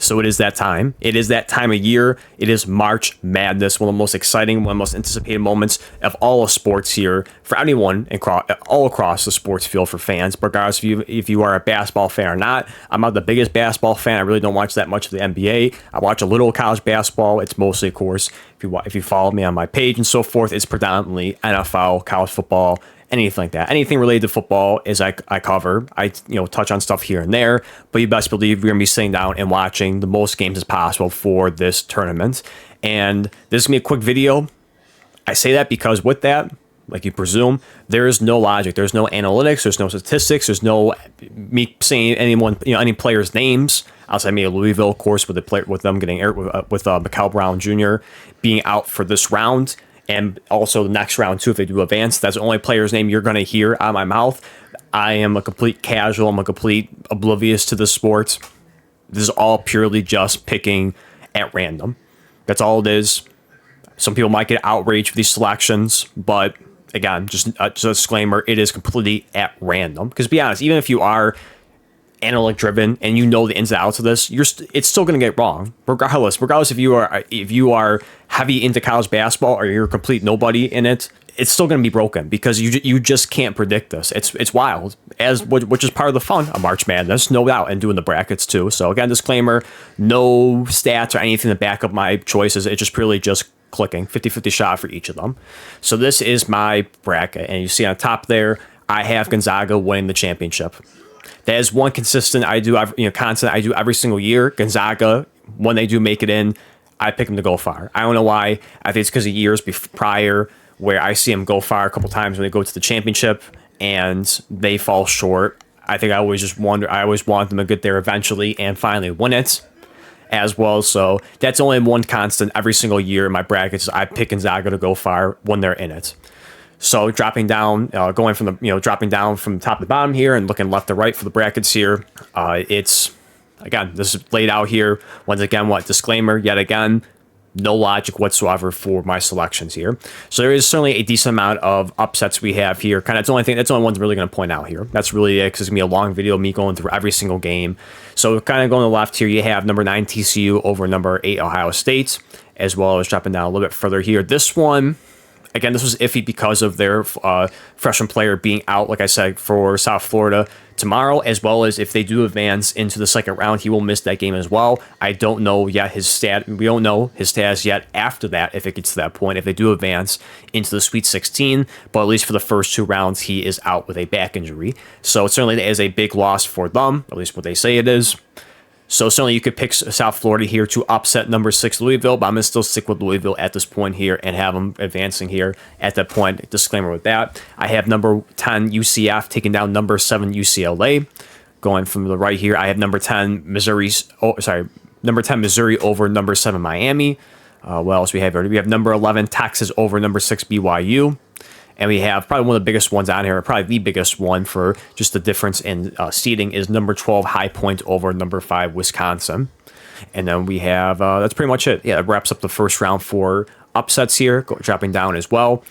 So it is that time. It is that time of year. It is March Madness, one of the most exciting, one of the most anticipated moments of all of sports here for anyone all across the sports field for fans, regardless if you are a basketball fan or not. I'm not the biggest basketball fan. I really don't watch that much of the NBA. I watch a little college basketball. It's mostly, of course, if you follow me on my page and so forth, it's predominantly NFL, college football, anything like that. Anything related to football is I cover. I touch on stuff here and there, but you best believe we're gonna be sitting down and watching the most games as possible for this tournament. And this is gonna be a quick video. I say that because with that, like you presume, there is no logic. There's no analytics. There's no statistics. There's no me saying any players' names outside maybe Louisville, of course, with them getting with Mikel Brown Jr. being out for this round. And also the next round, too, if they do advance. That's the only player's name you're going to hear out of my mouth. I am a complete casual. I'm a complete oblivious to the sport. This is all purely just picking at random. That's all it is. Some people might get outraged with these selections, but again, just a disclaimer, it is completely at random. Because to be honest, even if you are analytic driven and you know the ins and outs of this, it's still going to get wrong regardless if you are heavy into college basketball or you're a complete nobody in it. It's still going to be broken because you just can't predict this. It's wild, which is part of the fun of March Madness, no doubt, and doing the brackets too. So again, disclaimer, no stats or anything to back up my choices. It's just purely just clicking 50-50 shot for each of them. So this is my bracket, and you see on top there, I have Gonzaga winning the championship. That is one constant I do every single year. Gonzaga, when they do make it in, I pick them to go far. I don't know why. I think it's because of years prior where I see them go far a couple times when they go to the championship and they fall short. I think I always want them to get there eventually and finally win it as well. So that's only one constant every single year in my brackets. I pick Gonzaga to go far when they're in it. So dropping down, dropping down from top to bottom here and looking left to right for the brackets here. It's, again, this is laid out here. Once again, disclaimer, yet again, no logic whatsoever for my selections here. So there is certainly a decent amount of upsets we have here. That's the only one I'm really going to point out here. That's really it, because it's going to be a long video, me going through every single game. So kind of going to the left here, you have number 9 TCU over number 8 Ohio State, as well as dropping down a little bit further here. This one, again, this was iffy because of their freshman player being out, like I said, for South Florida tomorrow, as well as if they do advance into the second round, he will miss that game as well. I don't know yet his stat. We don't know his status yet after that, if it gets to that point, if they do advance into the Sweet 16, but at least for the first 2 rounds, he is out with a back injury. So it certainly is a big loss for them, at least what they say it is. So certainly you could pick South Florida here to upset number 6 Louisville, but I'm going to still stick with Louisville at this point here and have them advancing here at that point. Disclaimer with that. I have number 10 UCF taking down number 7 UCLA. Going from the right here, I have number 10 Missouri over number 7 Miami. What else we have here? We have number 11 Texas over number 6 BYU. And we have probably one of the biggest ones on here, probably the biggest one for just the difference in seeding, is number 12 High Point over number 5 Wisconsin. And then we have, that's pretty much it. Yeah, it wraps up the first round for upsets here, dropping down as well.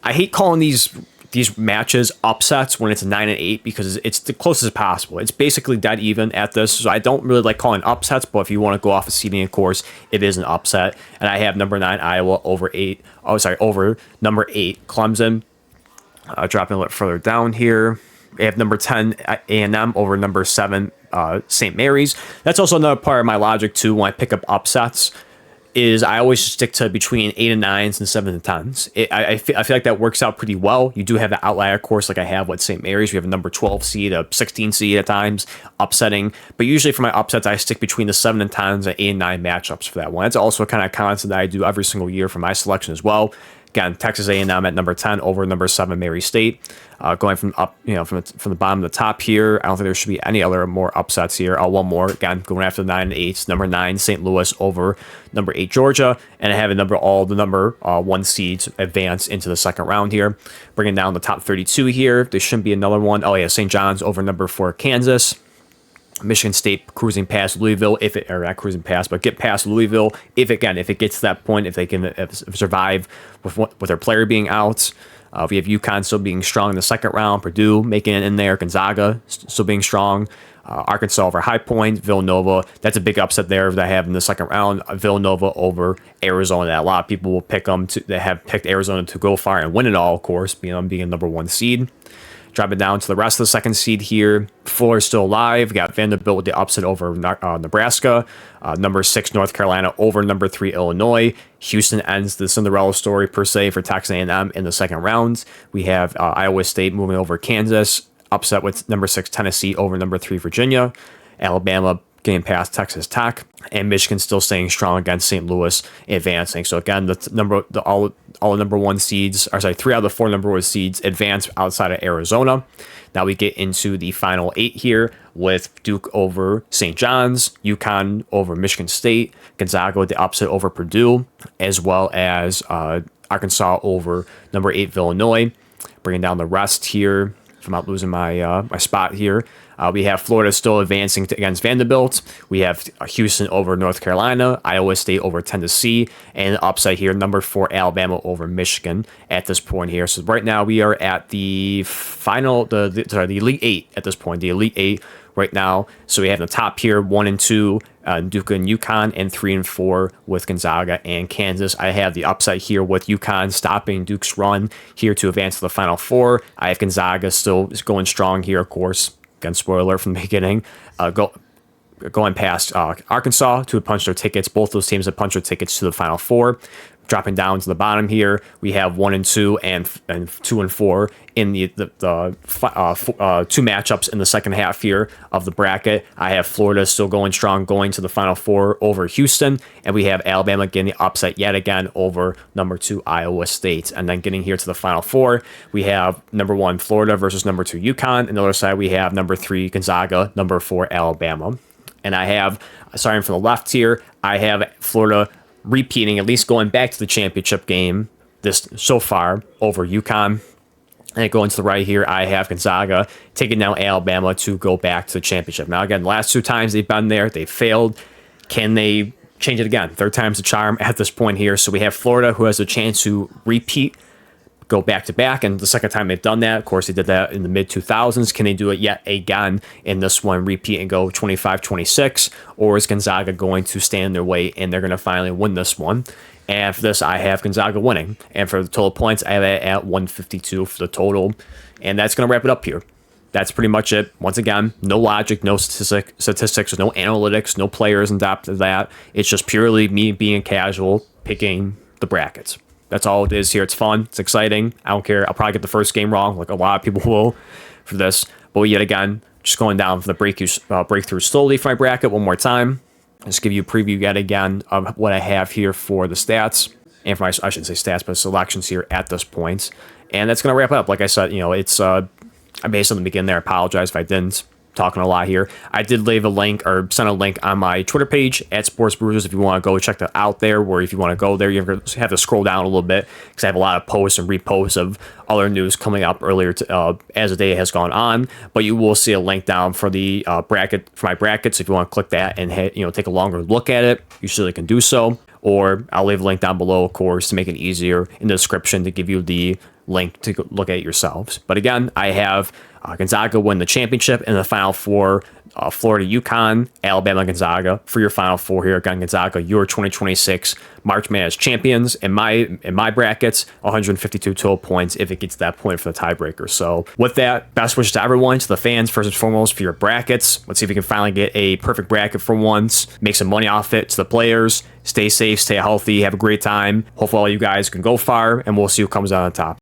I hate calling these matches upsets when it's 9-8 because it's the closest possible. It's basically dead even at this, so I don't really like calling upsets, but if you want to go off of seeding, of course, it is an upset. And I have number 9 Iowa over number 8 Clemson. Dropping a little further down here, we have number 10 A&M over number 7 St. Mary's. That's also another part of my logic too when I pick up upsets, is I always stick to between 8 and 9s and 7 and 10s. I feel like that works out pretty well. You do have the outlier course like I have with St. Mary's. We have a number 12 seed, a 16 seed at times, upsetting. But usually for my upsets, I stick between the 7 and 10s and 8 and 9 matchups for that one. That's also a kind of constant that I do every single year for my selection as well. Again, Texas A&M at number 10 over number 7 Mary State. Going from up, from the bottom to the top here. I don't think there should be any other more upsets here. One more, again, going after the 9 and 8s. Number 9 St. Louis over number 8 Georgia, and I have all the number 1 seeds advance into the second round here. Bringing down the top 32 here. There shouldn't be another one. Oh yeah, St. John's over number 4 Kansas. Michigan State cruising past Louisville, not cruising past, but get past Louisville if it gets to that point, if they can survive with their player being out. We have UConn still being strong in the second round, Purdue making it in there, Gonzaga still being strong. Arkansas over High Point, Villanova. That's a big upset there that I have in the second round. Villanova over Arizona. A lot of people will pick them. They have picked Arizona to go far and win it all, of course, being a number 1 seed. Dropping down to the rest of the second seed here. Fuller's still alive. We got Vanderbilt with the upset over Nebraska. Number 6 North Carolina over number 3 Illinois. Houston ends the Cinderella story per se for Texas A&M in the second round. We have Iowa State moving over Kansas. Upset with number 6 Tennessee over number 3 Virginia. Alabama getting past Texas Tech, and Michigan still staying strong against St. Louis, advancing. So again, all the number 1 seeds, or sorry, 3 out of the 4 number 1 seeds advance outside of Arizona. Now we get into the final 8 here with Duke over St. John's, UConn over Michigan State, Gonzaga with the upset over Purdue, as well as Arkansas over number 8 Illinois. Bringing down the rest here, if I'm not losing my spot here. We have Florida still advancing against Vanderbilt. We have Houston over North Carolina, Iowa State over Tennessee, and upside here, number 4 Alabama over Michigan at this point here. So right now we are at the final, the Elite 8 at this point, the Elite 8 right now. So we have the top here, 1 and 2, Duke and UConn, and 3 and 4 with Gonzaga and Kansas. I have the upside here with UConn stopping Duke's run here to advance to the Final 4. I have Gonzaga still going strong here, of course. Again, spoiler alert from the beginning. Going past Arkansas to punch their tickets. Both those teams have punched their tickets to the Final 4. Dropping down to the bottom here, we have 1 and 2 and 2 and 4 in the 2 matchups in the second half here of the bracket. I have Florida still going strong, going to the Final 4 over Houston, and we have Alabama getting the upset yet again over number 2 Iowa State. And then getting here to the Final 4, we have number 1 Florida versus number 2 UConn. On the other side, we have number 3 Gonzaga, number 4 Alabama. And I have, starting from the left here, I have Florida repeating, at least going back to the championship game this so far over UConn. And going to the right here, I have Gonzaga taking down Alabama to go back to the championship. Now, again, the last 2 times they've been there, they failed. Can they change it again? Third time's the charm at this point here. So we have Florida, who has a chance to repeat, go back to back, and the second time they've done that, of course, they did that in the mid-2000s. Can they do it yet again in this one, repeat and go 25-26, or is Gonzaga going to stand in their way and they're going to finally win this one? And for this, I have Gonzaga winning, and for the total points, I have it at 152 for the total, and that's going to wrap it up here. That's pretty much it. Once again, no logic, no statistics, no analytics, no players in depth of that. It's just purely me being casual, picking the brackets. That's all it is here. It's fun. It's exciting. I don't care. I'll probably get the first game wrong, like a lot of people will for this. But yet again, just going down for the breakthrough slowly for my bracket one more time. Just give you a preview yet again of what I have here for the stats. And for my, I shouldn't say stats, but selections here at this point. And that's going to wrap it up. Like I said, it's, I based on the beginning there. I apologize if I didn't. Talking a lot here. I did leave a link or send a link on my Twitter page at Sports Bruisers if you want to go check that out there, where if you want to go there, you have to scroll down a little bit because I have a lot of posts and reposts of other news coming up earlier as the day has gone on. But you will see a link down for the bracket, for my brackets. If you want to click that and take a longer look at it, you surely can do so. Or I'll leave a link down below, of course, to make it easier in the description to give you the link to look at it yourselves. But again, I have Gonzaga win the championship in the Final 4, Florida, UConn, Alabama, Gonzaga for your Final 4 here. Again, Gonzaga, your 2026 March Madness champions. In my brackets, 152 total points if it gets to that point for the tiebreaker. So with that, best wishes to everyone, to the fans first and foremost for your brackets. Let's see if we can finally get a perfect bracket for once. Make some money off it. To the players, stay safe, stay healthy, have a great time. Hopefully all you guys can go far, and we'll see who comes out on top.